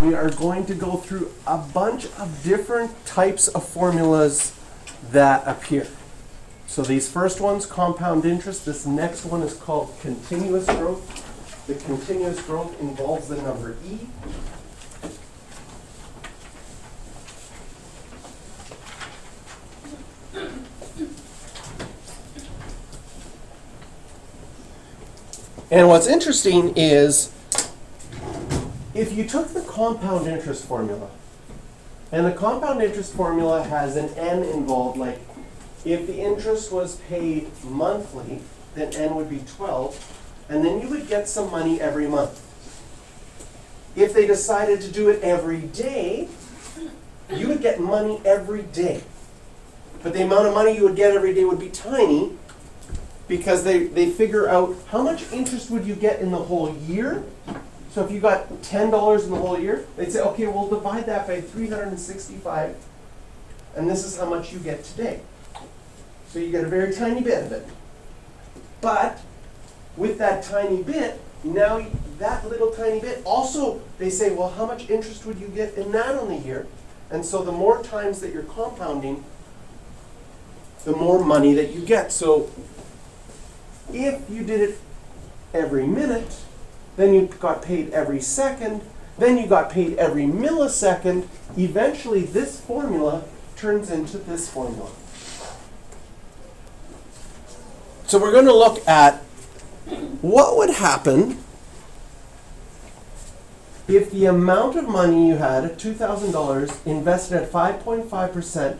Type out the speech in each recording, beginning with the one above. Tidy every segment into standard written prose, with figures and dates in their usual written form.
we are going to go through a bunch of different types of formulas that appear. So these first ones, compound interest. This next one is called continuous growth. The continuous growth involves the number E. And what's interesting is if you took the compound interest formula, and the compound interest formula has an n involved, like if the interest was paid monthly, then n would be 12, and then you would get some money every month. If they decided to do it every day, you would get money every day. But the amount of money you would get every day would be tiny, because they figure out how much interest would you get in the whole year. So if you got $10 in the whole year, they'd say, okay, we'll divide that by 365, and this is how much you get today. So you get a very tiny bit of it. But with that tiny bit, now that little tiny bit, also they say, well, how much interest would you get in that on the year? And so the more times that you're compounding, the more money that you get. So if you did it every minute, then you got paid every second, then you got paid every millisecond, eventually this formula turns into this formula. So we're going to look at what would happen if the amount of money you had, $2,000, invested at 5.5%,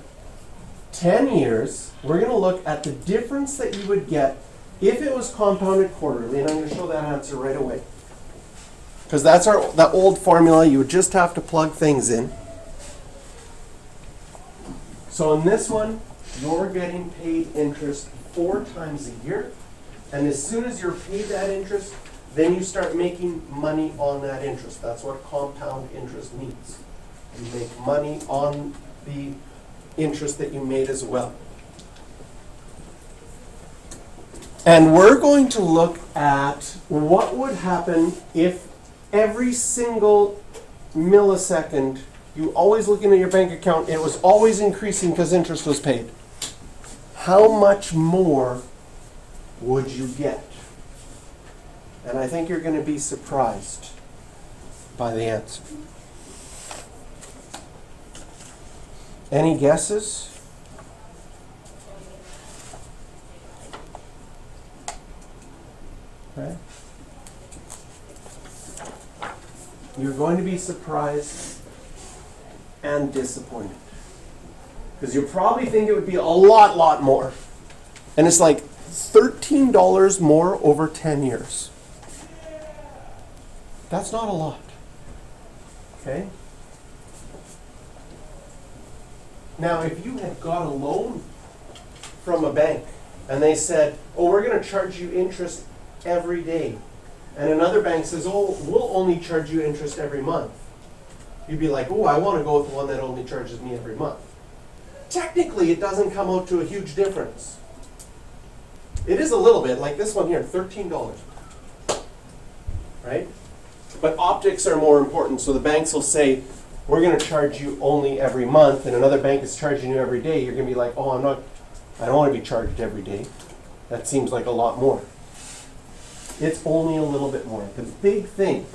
10 years. We're going to look at the difference that you would get if it was compounded quarterly, and I'm going to show that answer right away. Because that's that old formula, you would just have to plug things in. So in this one, you're getting paid interest 4 times a year, and as soon as you're paid that interest, then you start making money on that interest. That's what compound interest means. You make money on the interest that you made as well. And we're going to look at what would happen if every single millisecond you always looking at your bank account, it was always increasing because interest was paid. How much more would you get? And I think you're going to be surprised by the answer. Any guesses? Okay. You're going to be surprised and disappointed. Because you'll probably think it would be a lot more. And it's like $13 more over 10 years. That's not a lot. Okay? Now, if you had got a loan from a bank and they said, oh, we're going to charge you interest every day, and another bank says, oh, we'll only charge you interest every month, you'd be like, oh, I want to go with the one that only charges me every month. Technically, it doesn't come out to a huge difference. It is a little bit, like this one here, $13. Right? But optics are more important, so the banks will say, we're going to charge you only every month, and another bank is charging you every day. You're going to be like, oh, I don't want to be charged every day. That seems like a lot more. It's only a little bit more. The big thing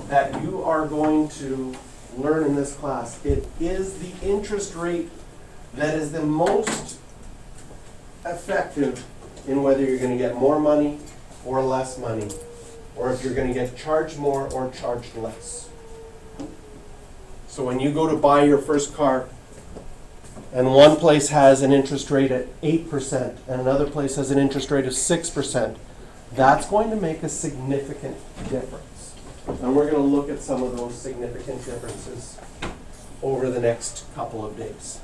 that you are going to learn in this class, it is the interest rate that is the most effective in whether you're going to get more money or less money, or if you're going to get charged more or charged less. So when you go to buy your first car, and one place has an interest rate at 8%, and another place has an interest rate of 6%, that's going to make a significant difference. And we're going to look at some of those significant differences over the next couple of days.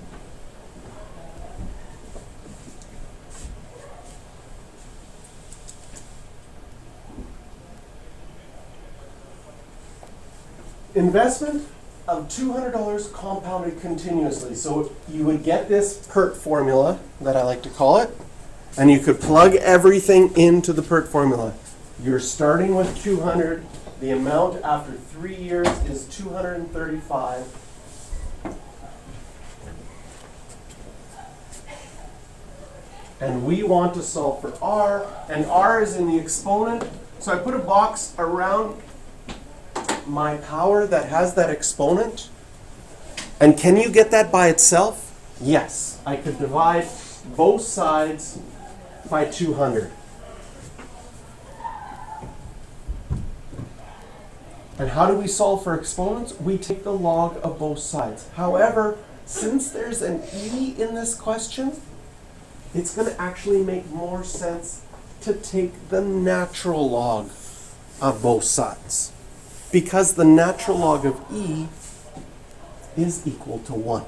Investment of $200 compounded continuously. So you would get this PERT formula, that I like to call it, and you could plug everything into the PERT formula. You're starting with 200, The amount after 3 years is 235. And we want to solve for r, and r is in the exponent. So I put a box around my power that has that exponent. And can you get that by itself? Yes. I could divide both sides by 200. And how do we solve for exponents? We take the log of both sides. However, since there's an e in this question, it's going to actually make more sense to take the natural log of both sides, because the natural log of e is equal to 1.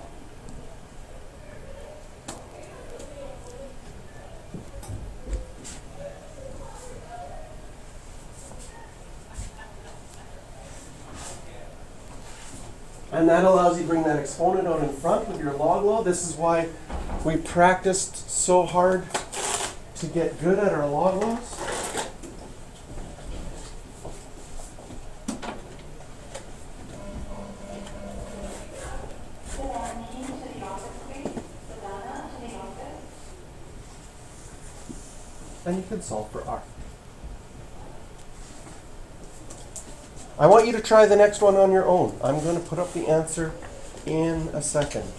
And that allows you to bring that exponent out in front with your log law. This is why we practiced so hard to get good at our log laws. And you can solve for r. I want you to try the next one on your own. I'm going to put up the answer in a second.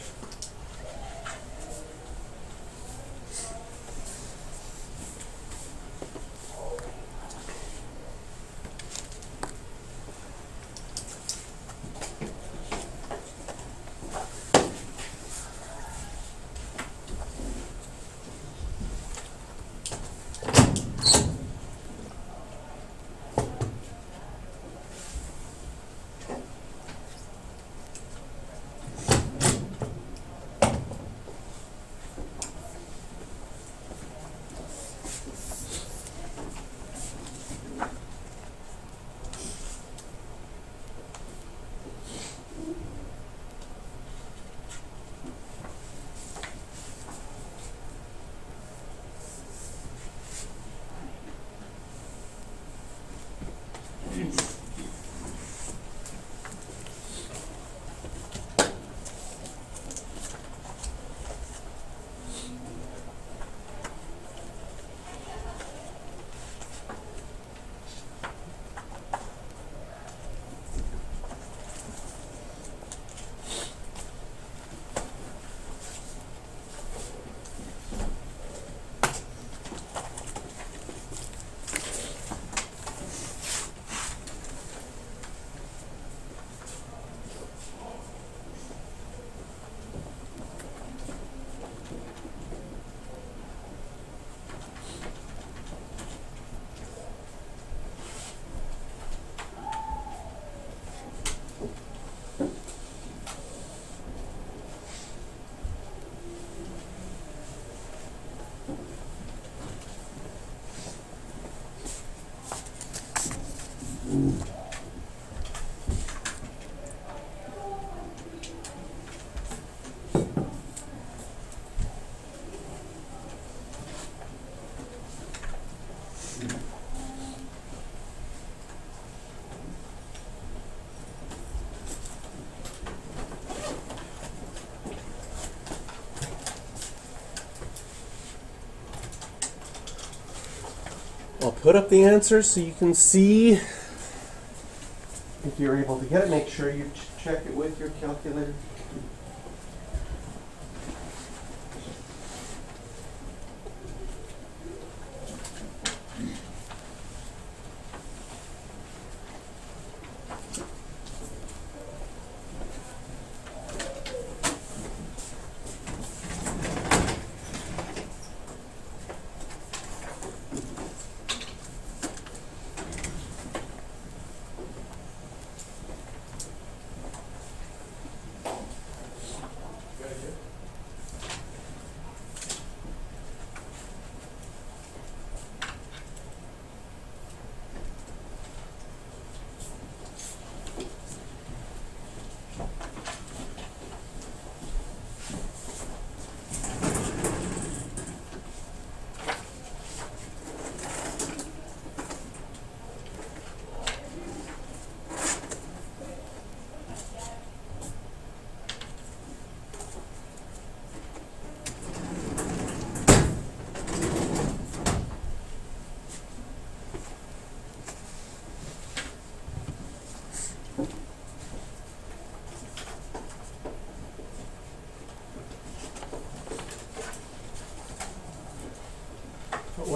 I'll put up the answers so you can see if you're able to get it. Make sure you check it with your calculator.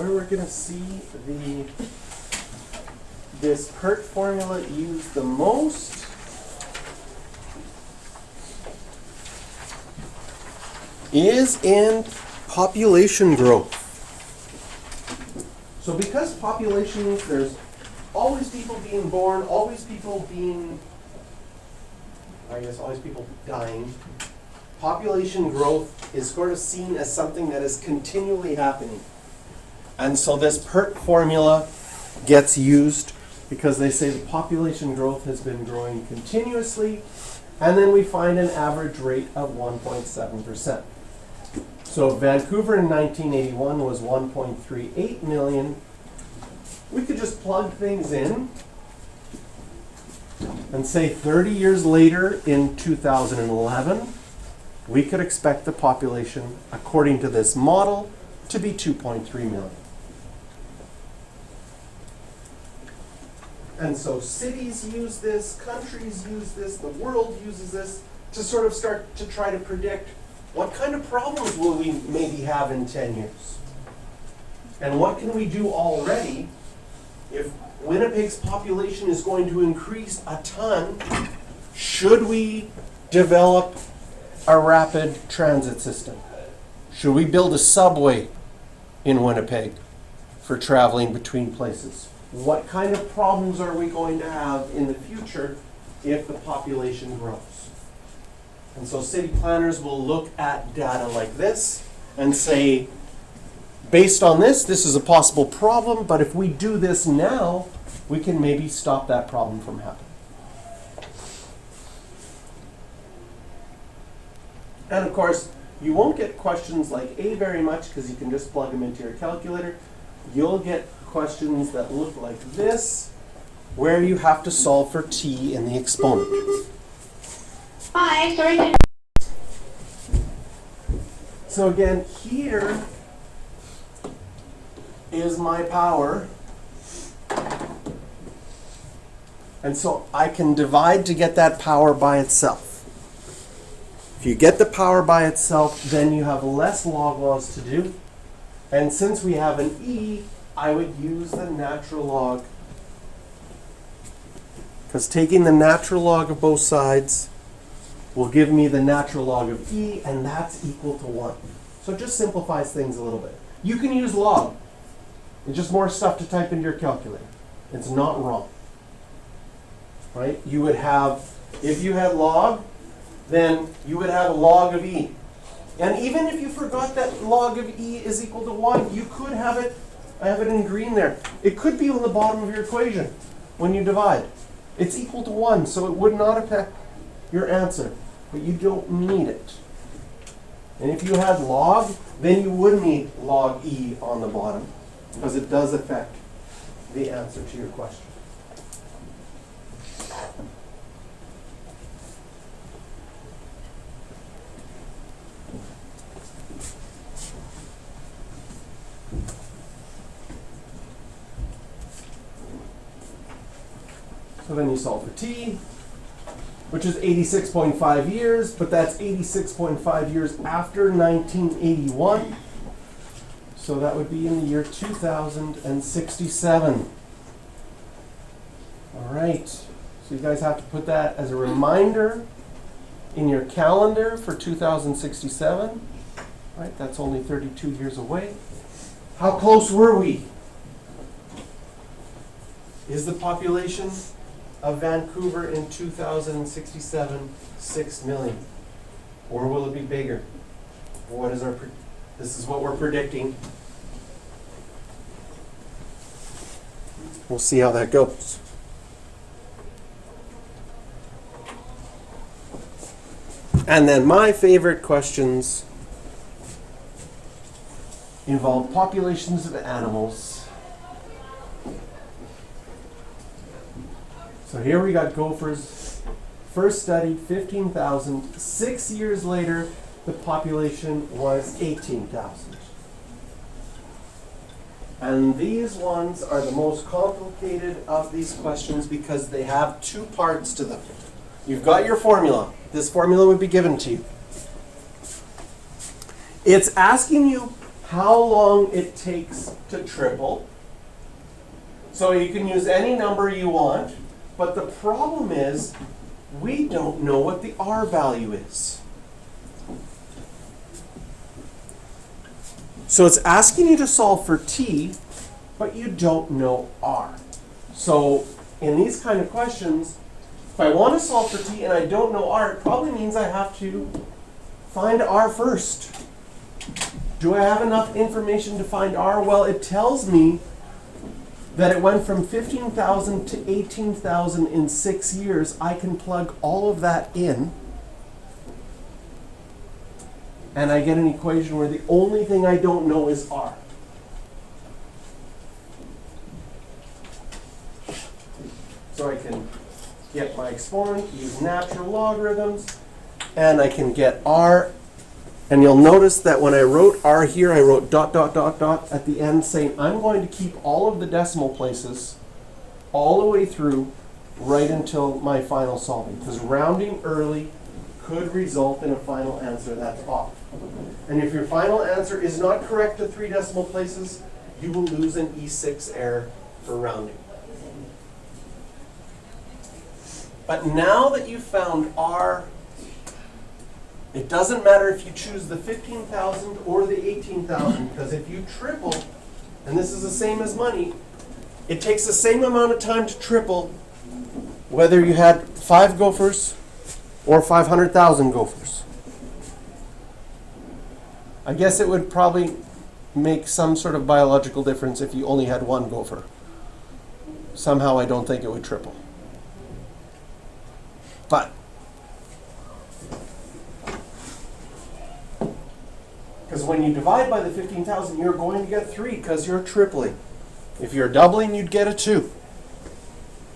where we're going to see this PERT formula used the most is in population growth. So because populations, there's always people being born, always people dying. Population growth is sort of seen as something that is continually happening. And so this PERT formula gets used because they say the population growth has been growing continuously, and then we find an average rate of 1.7%. So Vancouver in 1981 was 1.38 million. We could just plug things in and say 30 years later in 2011, we could expect the population, according to this model, to be 2.3 million. And so cities use this, countries use this, the world uses this to sort of start to try to predict what kind of problems will we maybe have in 10 years? And what can we do already if Winnipeg's population is going to increase a ton? Should we develop a rapid transit system? Should we build a subway in Winnipeg for traveling between places? What kind of problems are we going to have in the future if the population grows? And so city planners will look at data like this and say, based on this, this is a possible problem, but if we do this now, we can maybe stop that problem from happening. And of course, you won't get questions like A very much because you can just plug them into your calculator. You'll get questions that look like this, where you have to solve for t in the exponent. Hi, sorry. So again, here is my power. And so I can divide to get that power by itself. If you get the power by itself, then you have less log laws to do. And since we have an e, I would use the natural log. Because taking the natural log of both sides will give me the natural log of e, and that's equal to 1. So it just simplifies things a little bit. You can use log. It's just more stuff to type into your calculator. It's not wrong. Right? You would have, if you had log, then you would have a log of e. And even if you forgot that log of e is equal to 1, you could have it, I have it in green there. It could be on the bottom of your equation when you divide. It's equal to 1, so it would not affect your answer, but you don't need it. And if you had log, then you would need log e on the bottom, because it does affect the answer to your question. So then you solve for t, which is 86.5 years, but that's 86.5 years after 1981. So that would be in the year 2067. All right, so you guys have to put that as a reminder in your calendar for 2067. Right, that's only 32 years away. How close were we? Is the population of Vancouver in 2067 6 million? Or will it be bigger? What is this is what we're predicting. We'll see how that goes. And then my favorite questions involve populations of animals. So here we got gophers, first studied 15,000. 6 years later, the population was 18,000. And these ones are the most complicated of these questions because they have two parts to them. You've got your formula. This formula would be given to you. It's asking you how long it takes to triple. So you can use any number you want, but the problem is we don't know what the R value is. So it's asking you to solve for t, but you don't know R. So in these kind of questions, if I want to solve for t and I don't know R, it probably means I have to find R first. Do I have enough information to find R? Well, it tells me that it went from 15,000 to 18,000 in 6 years. I can plug all of that in, and I get an equation where the only thing I don't know is R. So I can get my exponent, use natural logarithms, and I can get R. And you'll notice that when I wrote R here, I wrote dot, dot, dot, dot at the end saying I'm going to keep all of the decimal places all the way through right until my final solving. Because rounding early could result in a final answer that's off. And if your final answer is not correct to 3 decimal places, you will lose an E6 error for rounding. But now that you've found R, it doesn't matter if you choose the 15,000 or the 18,000, because if you triple, and this is the same as money, it takes the same amount of time to triple whether you had 5 gophers or 500,000 gophers. I guess it would probably make some sort of biological difference if you only had 1 gopher. Somehow I don't think it would triple. But because when you divide by the 15,000, you're going to get 3 because you're tripling. If you're doubling, you'd get a 2.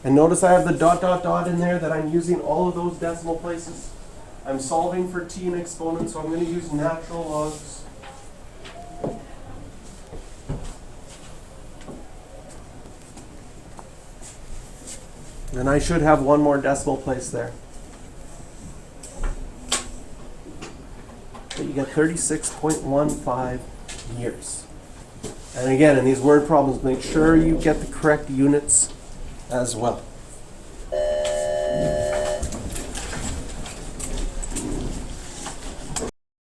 And notice I have the dot, dot, dot in there that I'm using all of those decimal places. I'm solving for t in exponents, so I'm going to use natural logs. And I should have 1 more decimal place there. But you get 36.15 years. And again, in these word problems, make sure you get the correct units as well.